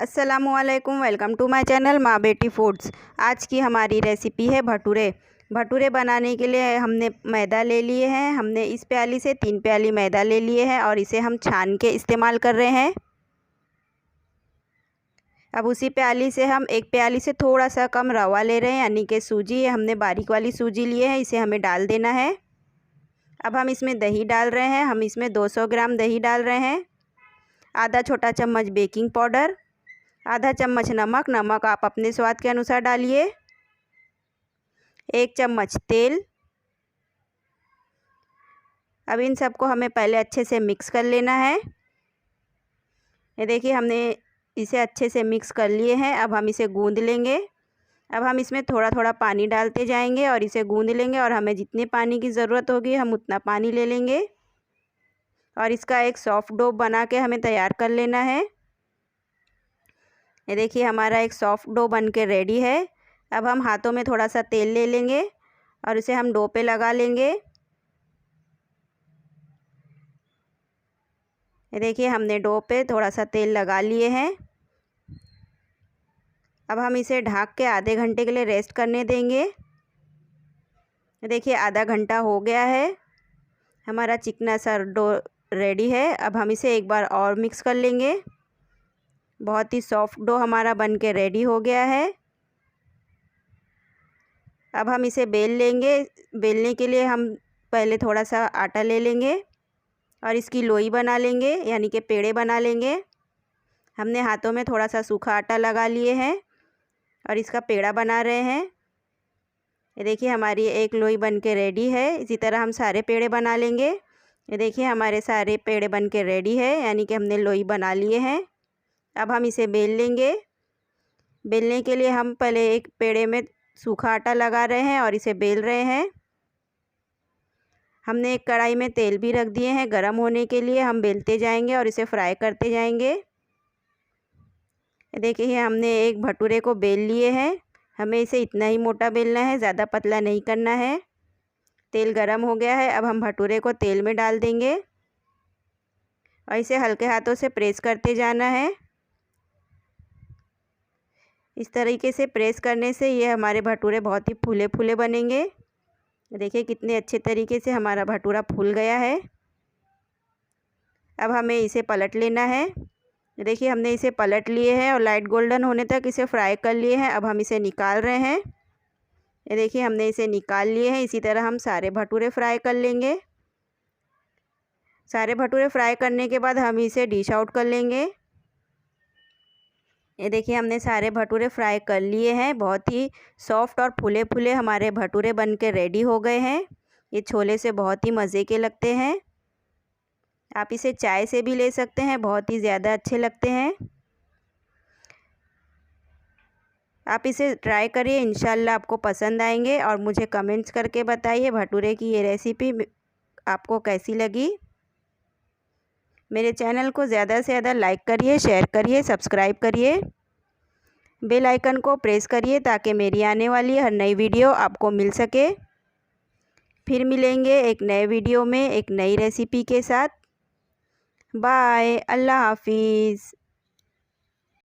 अस्सलामुअलैकुम, welcome to my channel माँ बेटी फूड्स। आज की हमारी रेसिपी है भटूरे। भटूरे बनाने के लिए हमने मैदा ले लिए हैं। हमने इस प्याली से 3 प्याली मैदा ले लिए हैं और इसे हम छान के इस्तेमाल कर रहे हैं। अब उसी प्याली से हम 1 प्याली से थोड़ा सा कम रवा ले रहे हैं, यानी कि सूजी। हमने बारीक वाली सूजी लिए है, इसे हमें डाल देना है। अब हम इसमें दही डाल रहे हैं। हम इसमें 200 ग्राम दही डाल रहे हैं। आधा छोटा चम्मच बेकिंग पाउडर, आधा चम्मच नमक आप अपने स्वाद के अनुसार डालिए। 1 चम्मच तेल। अब इन सबको हमें पहले अच्छे से मिक्स कर लेना है। ये देखिए, हमने इसे अच्छे से मिक्स कर लिए हैं। अब हम इसे गूंद लेंगे। अब हम इसमें थोड़ा थोड़ा पानी डालते जाएंगे और इसे गूंद लेंगे, और हमें जितने पानी की ज़रूरत होगी हम उतना पानी ले लेंगे और इसका एक सॉफ्ट डो बना के हमें तैयार कर लेना है। ये देखिए, हमारा एक सॉफ्ट डो बन के रेडी है। अब हम हाथों में थोड़ा सा तेल ले लेंगे और इसे हम डो पे लगा लेंगे। ये देखिए, हमने डो पे थोड़ा सा तेल लगा लिए हैं। अब हम इसे ढक के आधे घंटे के लिए रेस्ट करने देंगे। देखिए, आधा घंटा हो गया है। हमारा चिकना सा डो रेडी है। अब हम इसे एक बार और मिक्स कर लेंगे। बहुत ही सॉफ्ट डो हमारा बन के रेडी हो गया है। अब हम इसे बेल लेंगे। बेलने के लिए हम पहले थोड़ा सा आटा ले लेंगे और इसकी लोई बना लेंगे, यानी कि पेड़े बना लेंगे। हमने हाथों में थोड़ा सा सूखा आटा लगा लिए हैं और इसका पेड़ा बना रहे हैं। ये देखिए, हमारी एक लोई बन के रेडी है। इसी तरह हम सारे पेड़े बना लेंगे। ये देखिए, हमारे सारे पेड़े बन के रेडी है, यानी कि हमने लोई बना लिए हैं। अब हम इसे बेल लेंगे। बेलने के लिए हम पहले एक पेड़े में सूखा आटा लगा रहे हैं और इसे बेल रहे हैं। हमने एक कढ़ाई में तेल भी रख दिए हैं गरम होने के लिए। हम बेलते जाएंगे और इसे फ्राई करते जाएंगे। देखिए, हमने एक भटूरे को बेल लिए हैं। हमें इसे इतना ही मोटा बेलना है, ज़्यादा पतला नहीं करना है। तेल गरम हो गया है। अब हम भटूरे को तेल में डाल देंगे और इसे हल्के हाथों से प्रेस करते जाना है। इस तरीके से प्रेस करने से ये हमारे भटूरे बहुत ही फूले फूले बनेंगे। देखिए, कितने अच्छे तरीके से हमारा भटूरा फूल गया है। अब हमें इसे पलट लेना है। देखिए, हमने इसे पलट लिए हैं और लाइट गोल्डन होने तक इसे फ्राई कर लिए हैं। अब हम इसे निकाल रहे हैं। ये देखिए, हमने इसे निकाल लिए हैं। इसी तरह हम सारे भटूरे फ्राई कर लेंगे। सारे भटूरे फ्राई करने के बाद हम इसे डिश आउट कर लेंगे। ये देखिए, हमने सारे भटूरे फ्राई कर लिए हैं। बहुत ही सॉफ्ट और फूले फूले हमारे भटूरे बन के रेडी हो गए हैं। ये छोले से बहुत ही मज़े के लगते हैं। आप इसे चाय से भी ले सकते हैं, बहुत ही ज़्यादा अच्छे लगते हैं। आप इसे ट्राई करिए, इंशाल्लाह आपको पसंद आएंगे। और मुझे कमेंट्स करके बताइए भटूरे की ये रेसिपी आपको कैसी लगी। मेरे चैनल को ज़्यादा से ज़्यादा लाइक करिए, शेयर करिए, सब्सक्राइब करिए। बेल आइकन को प्रेस करिए ताकि मेरी आने वाली हर नई वीडियो आपको मिल सके। फिर मिलेंगे एक नए वीडियो में एक नई रेसिपी के साथ। बाय, अल्लाह हाफिज़।